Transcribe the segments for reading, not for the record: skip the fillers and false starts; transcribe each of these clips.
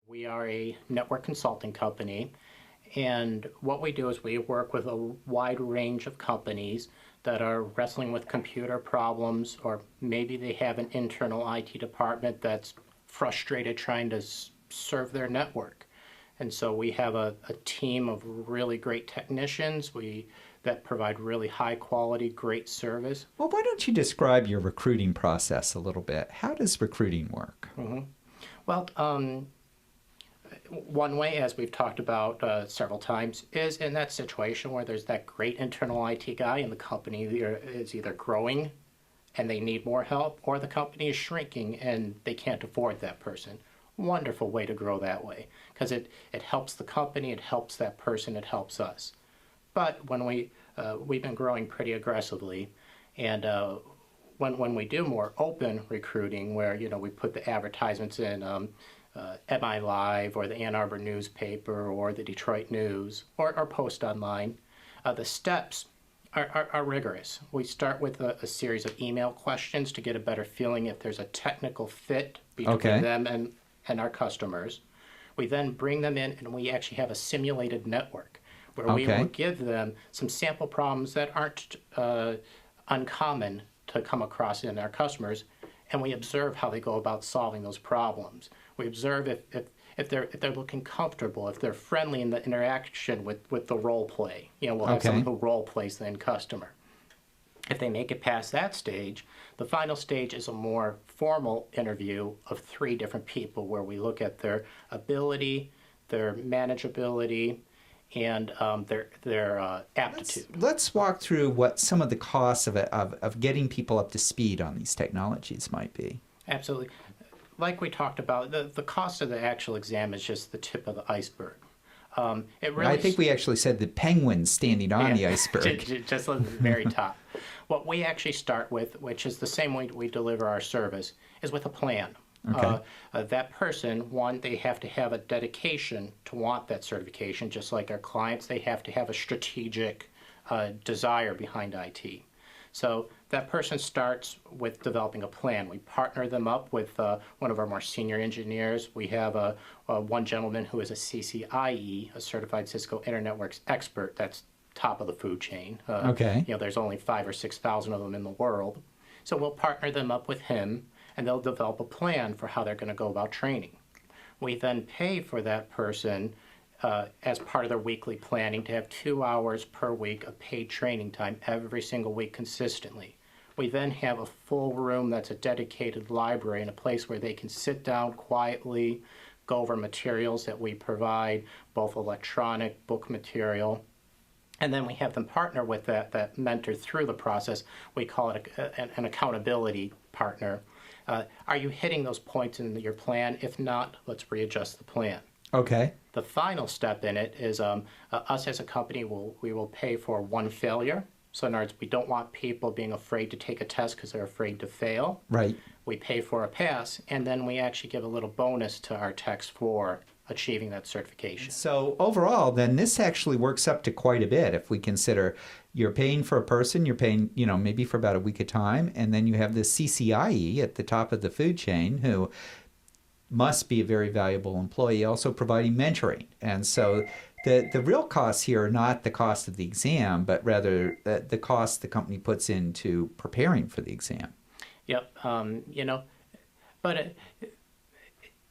We are a network consulting company, and what we do is we work with a wide range of companies that are wrestling with computer problems, or maybe they have an internal IT department that's frustrated trying to serve their network. And so we have a team of really great technicians that provide really high quality, great service. Well, why don't you describe your recruiting process a little bit? How does recruiting work? Well, one way, as we've talked about several times, is in that situation where there's that great internal IT guy and the company is either growing and they need more help, or the company is shrinking and they can't afford that person. Wonderful way to grow that way, because it helps the company, it helps that person, it helps us. But when we've been growing pretty aggressively, and when we do more open recruiting, where we put the advertisements in MI Live or the Ann Arbor newspaper or the Detroit News or post online, the steps are rigorous. We start with a series of email questions to get a better feeling if there's a technical fit between them and our customers. We then bring them in and we actually have a simulated network where we will give them some sample problems that aren't uncommon to come across in our customers, and we observe how they go about solving those problems. We observe if they're looking comfortable, if they're friendly in the interaction with the role play. We'll have someone who role plays the end customer. If they make it past that stage, the final stage is a more formal interview of 3 different people where we look at their ability, their manageability, and their aptitude. Let's walk through what some of the costs of getting people up to speed on these technologies might be. Absolutely. Like we talked about, the cost of the actual exam is just the tip of the iceberg. I think we actually said the penguins standing on the iceberg. Just at the very top. What we actually start with, which is the same way we deliver our service, is with a plan. That person, one, they have to have a dedication to want that certification, just like our clients. They have to have a strategic desire behind IT. So that person starts with developing a plan. We partner them up with one of our more senior engineers. We have one gentleman who is a CCIE, a Certified Cisco Internet Networks expert. That's top of the food chain. There's only 5,000 or 6,000 of them in the world. So we'll partner them up with him, and they'll develop a plan for how they're going to go about training. We then pay for that person as part of their weekly planning to have 2 hours per week of paid training time every single week consistently. We then have a full room that's a dedicated library and a place where they can sit down quietly, go over materials that we provide, both electronic, book material, and then we have them partner with that mentor through the process. We call it an accountability partner. Are you hitting those points in your plan? If not, let's readjust the plan. The final step in it is us as a company, we will pay for one failure. So in other words, we don't want people being afraid to take a test because they're afraid to fail. We pay for a pass, and then we actually give a little bonus to our techs for achieving that certification. So overall, then this actually works up to quite a bit if we consider you're paying for a person, you're paying, maybe for about a week of time, and then you have the CCIE at the top of the food chain who must be a very valuable employee, also providing mentoring. And so the real costs here are not the cost of the exam, but rather the cost the company puts into preparing for the exam. Yep, but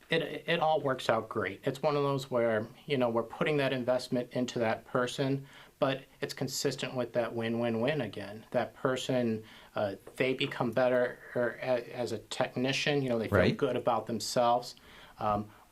it all works out great. It's one of those where, we're putting that investment into that person, but it's consistent with that win-win-win again. That person, they become better as a technician, they feel good about themselves,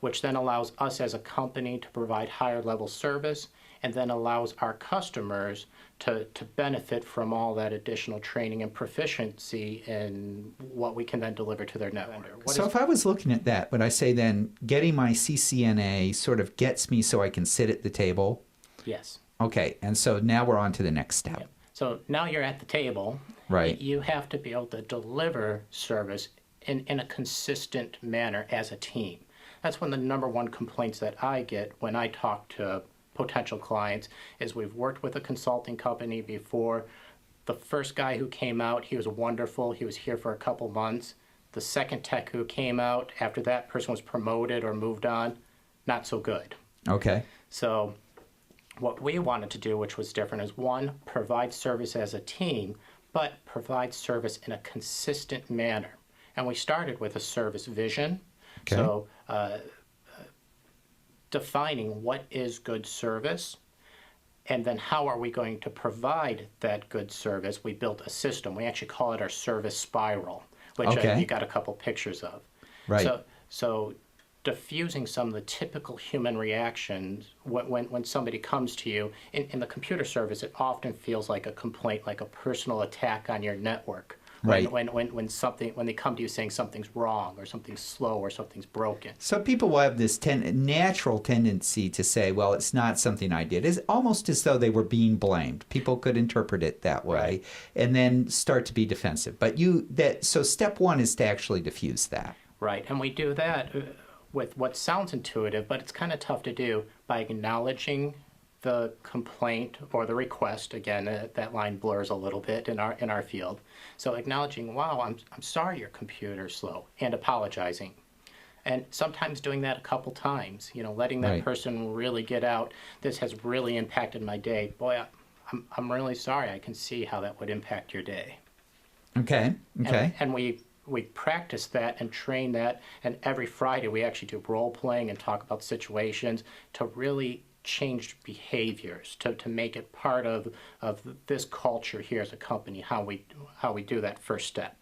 which then allows us as a company to provide higher level service, and then allows our customers to benefit from all that additional training and proficiency in what we can then deliver to their network. So if I was looking at that, would I say then getting my CCNA sort of gets me so I can sit at the table? Yes. Okay, and so now we're on to the next step. Yep. So now you're at the table. You have to be able to deliver service in a consistent manner as a team. That's one of the number one complaints that I get when I talk to potential clients is we've worked with a consulting company before. The first guy who came out, he was wonderful. He was here for a couple months. The second tech who came out, after that person was promoted or moved on, not so good. Okay. So what we wanted to do, which was different, is one, provide service as a team, but provide service in a consistent manner. And we started with a service vision. Okay. So defining what is good service, and then how are we going to provide that good service. We built a system. We actually call it our service spiral, which Okay. you got a couple pictures of. Right. So diffusing some of the typical human reactions when somebody comes to you in the computer service, it often feels like a complaint, like a personal attack on your network. Right. When they come to you saying something's wrong or something's slow or something's broken. So people will have this natural tendency to say, well, it's not something I did. It's almost as though they were being blamed. People could interpret it that way, Right. and then start to be defensive. But so step one is to actually diffuse that. Right, and we do that with what sounds intuitive, but it's kind of tough to do by acknowledging the complaint or the request. Again, that line blurs a little bit in our field. So acknowledging, wow, I'm sorry your computer's slow, and apologizing. And sometimes doing that a couple times, letting that Right. person really get out, this has really impacted my day. Boy, I'm really sorry. I can see how that would impact your day. Okay. Okay. And we practice that and train that, and every Friday we actually do role playing and talk about situations to really change behaviors, to make it part of this culture here as a company, how we do that first step.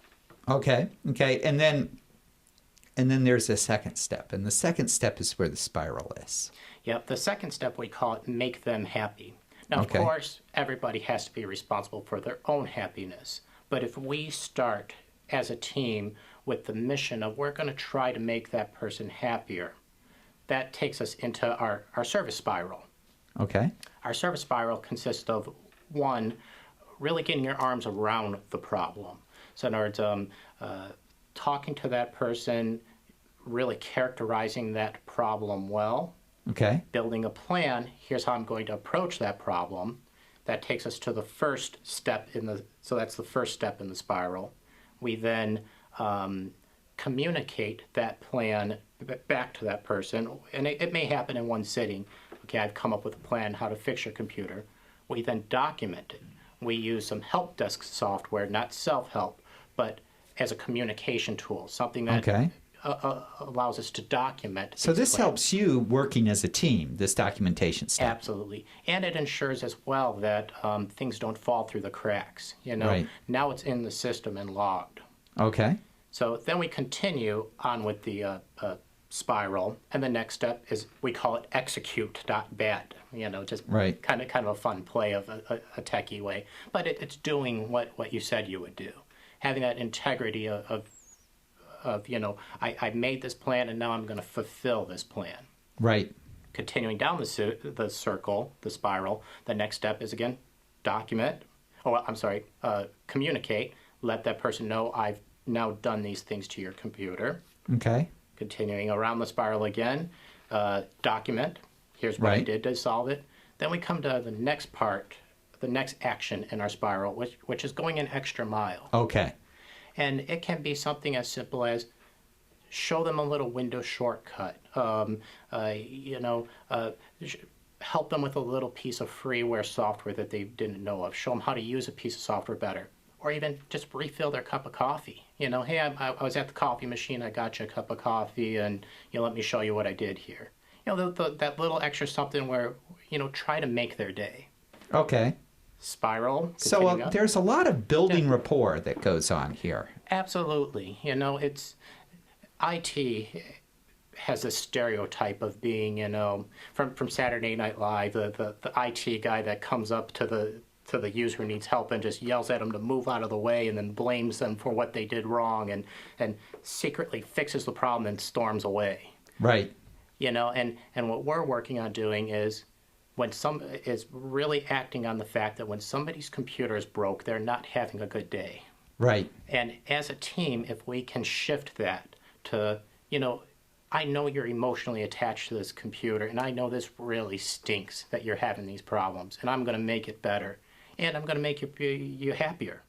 Okay. Okay. And then there's a second step, and the second step is where the spiral is. Yep, the second step we call it make them happy. Now, Okay. of course, everybody has to be responsible for their own happiness, but if we start as a team with the mission of we're going to try to make that person happier, that takes us into our service spiral. Okay. Our service spiral consists of, one, really getting your arms around the problem. So in other words, talking to that person, really characterizing that problem well, Okay. building a plan, here's how I'm going to approach that problem. That takes us to the first step so that's the first step in the spiral. We then communicate that plan back to that person, and it may happen in one sitting. Okay, I've come up with a plan how to fix your computer. We then document it. We use some help desk software, not self-help, but as a communication tool, something that Okay. allows us to document. So these this plans. helps you working as a team, this documentation step. Absolutely. And it ensures as well that things don't fall through the cracks. Right. Now it's in the system and logged. Okay. So then we continue on with the spiral, and the next step is we call it execute.bad. Just Right. kind of a fun play of a techie way. But it's doing what you said you would do. Having that integrity of I made this plan and now I'm going to fulfill this plan. Right. Continuing down the circle, the spiral, the next step is again document. Communicate. Let that person know I've now done these things to your computer. Okay. Continuing around the spiral again, document. Here's what I Right. did to solve it. Then we come to the next part, the next action in our spiral, which is going an extra mile. Okay. And it can be something as simple as show them a little Windows shortcut. Help them with a little piece of freeware software that they didn't know of. Show them how to use a piece of software better. Or even just refill their cup of coffee. Hey, I was at the coffee machine, I got you a cup of coffee, and let me show you what I did here. That little extra something where, try to make their day. Okay. Spiral. So continuing up. there's a lot of building rapport that goes on here. Absolutely. It's IT has this stereotype of being, from Saturday Night Live, the IT guy that comes up to the user who needs help and just yells at them to move out of the way and then blames them for what they did wrong and secretly fixes the problem and storms away. Right. And what we're working on doing is is really acting on the fact that when somebody's computer is broke, they're not having a good day. Right. And as a team, if we can shift that to, I know you're emotionally attached to this computer, and I know this really stinks that you're having these problems, and I'm going to make it better, and I'm going to make you happier.